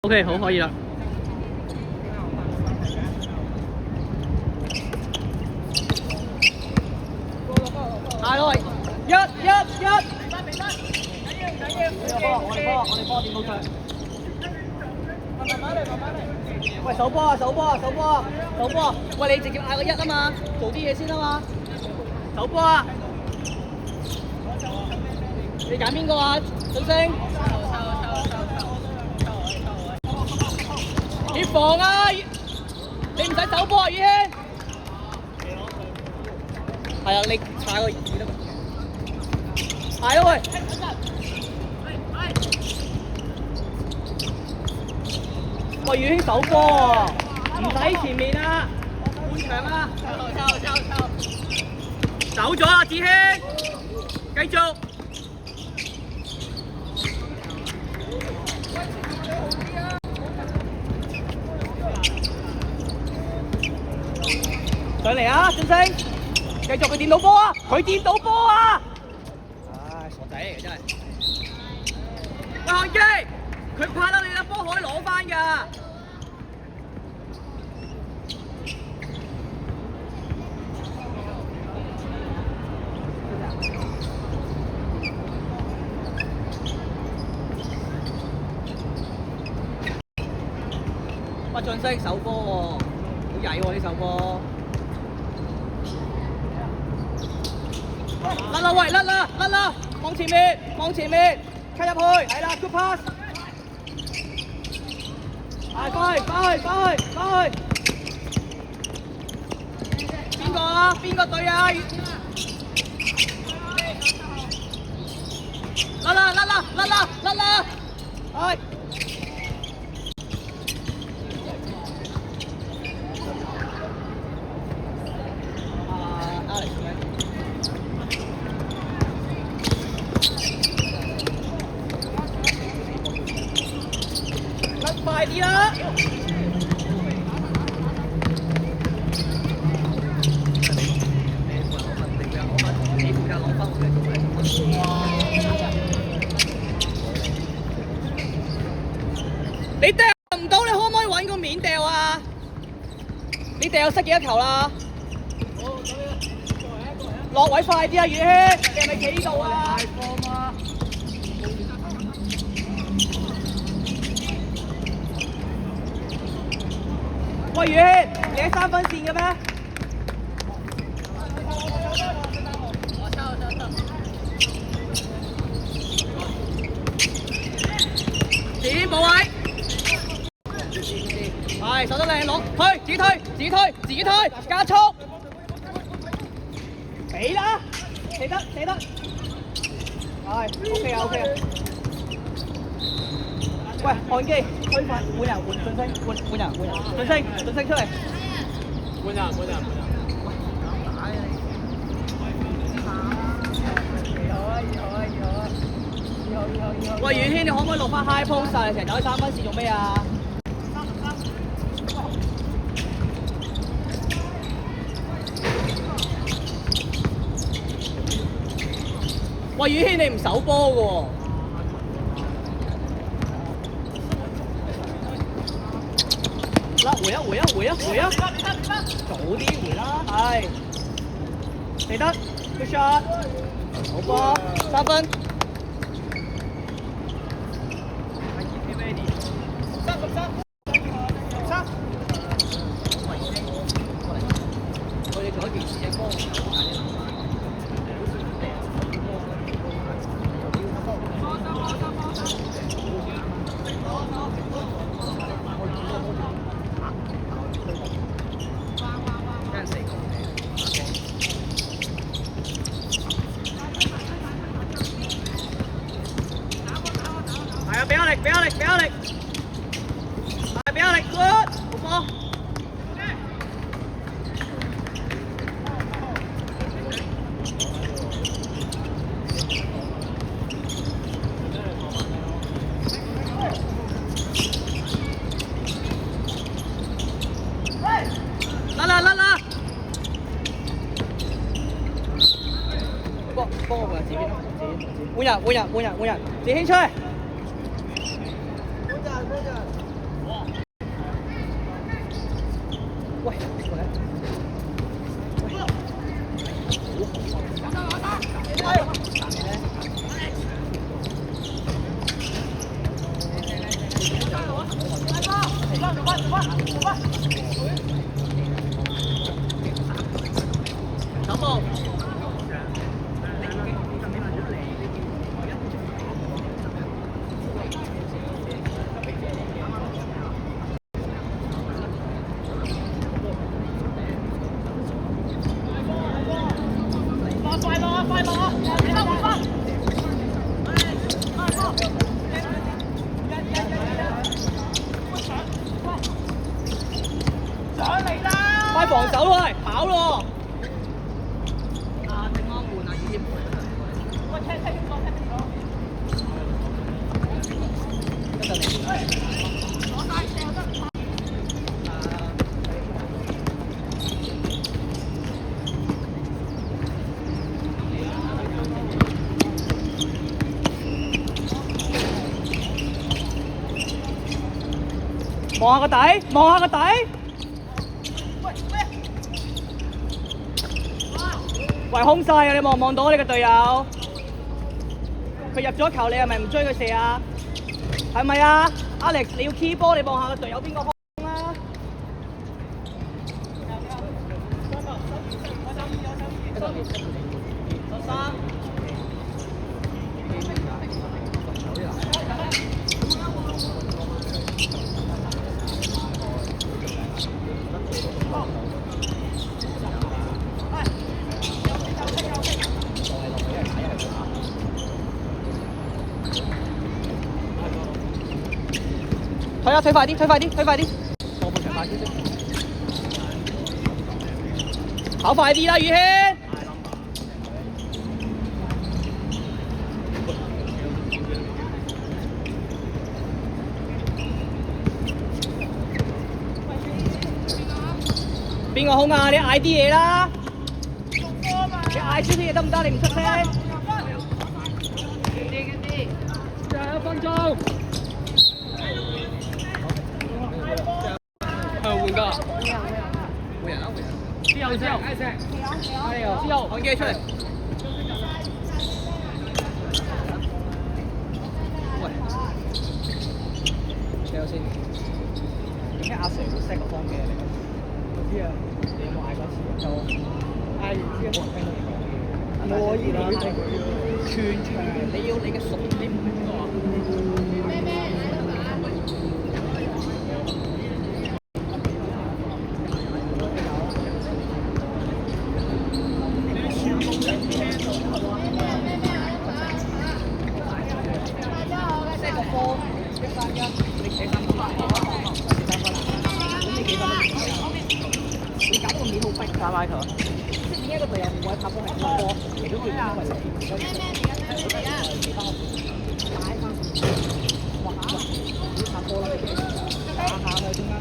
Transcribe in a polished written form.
OK， 好，可以啦。大來，一，我哋波點到腳。慢慢嚟。喂，手波啊！喂，你直接嗌個一啊嘛，做啲嘢先啊嘛。手波啊！你揀邊個啊？俊星。要防啊！你唔使手波啊，宇軒。係啊，你踩個二得嘛？係咯喂！喂，宇軒手波啊！唔使前面啊，半場啊！走咗啊，子軒！繼續。上嚟啊，俊星！繼續佢掂到波啊！佢掂到波啊！唉，傻仔嚟嘅真係。喂，漢基，佢拍得你粒波可以攞翻㗎。喂，俊星手波喎，好曳喎呢手波。甩啦喂，甩啦，往前面，cut入去，係啦 ，good pass， 翻去，邊個啊？邊個隊啊？甩啦，係。快啲啦！你掉唔到，你可唔可以揾個面掉啊？你掉失幾多球啦？落位快啲啊，宇軒！你係咪企呢度啊？喂，宇軒，你喺3分線嘅咩？點冇位？係守得靚，攞自己推，加速！俾啦，射得，係 OK 啊。喂，漢基，推快，換人，俊星出嚟。換人。喂，宇軒，你可唔可以落翻 high post 啊？你成日走去3分線做咩啊？喂，宇軒，你唔守波嘅喎。回啊！早啲回啦，係。嚟得 ，good shot， 好波，3分。我哋做一件事嘅波。係啊，俾壓力，係俾壓力 ，good， 好波。甩啦！幫我換人自邊，換人，子軒出嚟。換人。走步。快防守咯，係跑咯！啊，定安換啊，要喂，踢邊個？望下個底，望下個底。喂，空晒啊！你望唔望到你個隊友？佢入咗球，你係咪唔追佢射啊？係咪啊 ？Alex， 你要 key 波，你望下個隊友邊個空啦？退啊！退快啲！退快啲！退快啲！過半場快啲先，跑快啲啦，宇軒！邊個空啊？你嗌啲嘢啦！你嗌少少嘢得唔得？你唔出聲。仲有1分鐘。換㗎，換人啦，換人。之後，之後，按機出嚟。喂，睇下先。點解阿 Sir 會 set 個方嘅？唔知啊，你有冇嗌過一次？就嗌完之後冇人聽到你講嘢。可以啦，全場你要你嘅熟啲唔係邊個啊？你搞到個面好逼，打埋佢。即係點解個隊友唔會拍波係拍波？其實都叫因為你其他擺翻，畫下，要拍波啦，打下去點解？